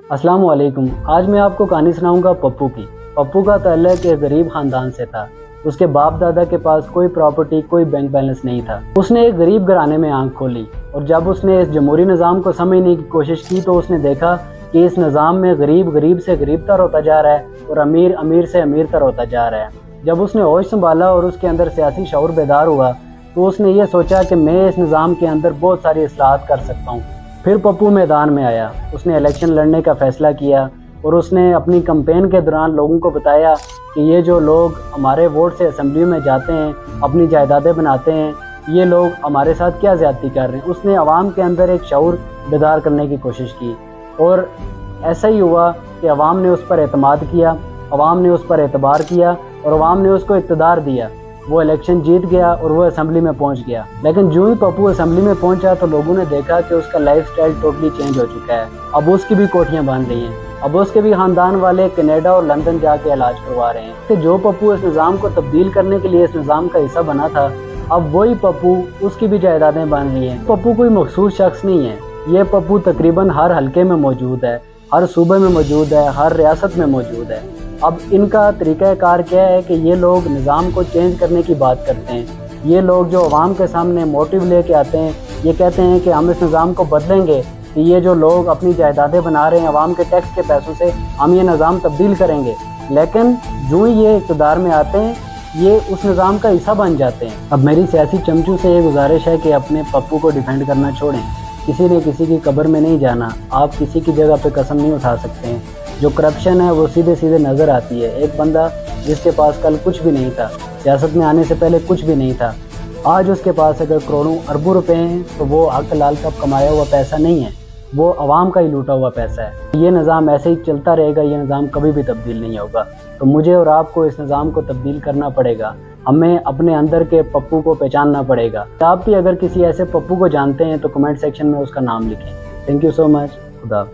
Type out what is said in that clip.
अस्सलाम वालेकुम। आज मैं आपको कहानी सुनाऊंगा पप्पू की। पप्पू का ताल्लुक एक गरीब खानदान से था। उसके बाप दादा के पास कोई प्रॉपर्टी, कोई बैंक बैलेंस नहीं था। उसने एक गरीब घराने में आंख खोली और जब उसने इस जमहूरी निज़ाम को समझने की कोशिश की तो उसने देखा कि इस निज़ाम में गरीब गरीब से गरीब तर होता जा रहा है और अमीर अमीर से अमीर तर होता जा रहा है। जब उसने होश संभाला और उसके अंदर सियासी शऊर बेदार हुआ तो उसने ये सोचा कि मैं इस निज़ाम के अंदर बहुत सारी इस्लाहात कर सकता हूँ। फिर पप्पू मैदान में आया। उसने इलेक्शन लड़ने का फ़ैसला किया और उसने अपनी कैंपेन के दौरान लोगों को बताया कि ये जो लोग हमारे वोट से असेंबली में जाते हैं, अपनी जायदादें बनाते हैं, ये लोग हमारे साथ क्या ज़्यादती कर रहे हैं। उसने आवाम के अंदर एक शऊर बेदार करने की कोशिश की और ऐसा ही हुआ कि आवाम ने उस पर एतमाद किया, आवाम ने उस पर एतबार किया और आवाम ने उसको इक़्तिदार दिया। वो इलेक्शन जीत गया और वो असेंबली में पहुंच गया। लेकिन जो ही पप्पू असेंबली में पहुंचा तो लोगों ने देखा कि उसका लाइफस्टाइल टोटली चेंज हो चुका है। अब उसकी भी कोठियां बन रही हैं, अब उसके भी खानदान वाले कनाडा और लंदन जाके इलाज करवा रहे हैं। कि जो पप्पू इस निज़ाम को तब्दील करने के लिए इस निज़ाम का हिस्सा बना था, अब वही पप्पू, उसकी भी जायदादें बन रही हैं। पप्पू कोई मखसूस शख्स नहीं है, ये पप्पू तकरीबन हर हलके में मौजूद है, हर सूबे में मौजूद है, हर रियासत में मौजूद है। अब इनका तरीक़ाकार क्या है कि ये लोग निज़ाम को चेंज करने की बात करते हैं। ये लोग जो अवाम के सामने मोटिव लेके आते हैं, ये कहते हैं कि हम इस निज़ाम को बदलेंगे, कि ये जो लोग अपनी जायदादें बना रहे हैं अवाम के टैक्स के पैसों से, हम ये निज़ाम तब्दील करेंगे। लेकिन जो ही ये इक़्तिदार में आते हैं, ये उस निज़ाम का हिस्सा बन जाते हैं। अब मेरी सियासी चमचों से ये गुजारिश है कि अपने पप्पू को डिफेंड करना छोड़ें। किसी ने किसी की कब्र में नहीं जाना, आप किसी की जगह पे कसम नहीं उठा सकते हैं। जो करप्शन है वो सीधे सीधे नज़र आती है। एक बंदा जिसके पास कल कुछ भी नहीं था, सियासत में आने से पहले कुछ भी नहीं था, आज उसके पास अगर करोड़ों अरबों रुपए हैं तो वो हक लाल का कमाया हुआ पैसा नहीं है, वो आवाम का ही लूटा हुआ पैसा है। ये निज़ाम ऐसे ही चलता रहेगा, ये निज़ाम कभी भी तब्दील नहीं होगा। तो मुझे और आपको इस निज़ाम को तब्दील करना पड़ेगा। हमें अपने अंदर के पप्पू को पहचानना पड़ेगा। आप भी अगर किसी ऐसे पप्पू को जानते हैं तो कमेंट सेक्शन में उसका नाम लिखें। Thank you so much. खुदा।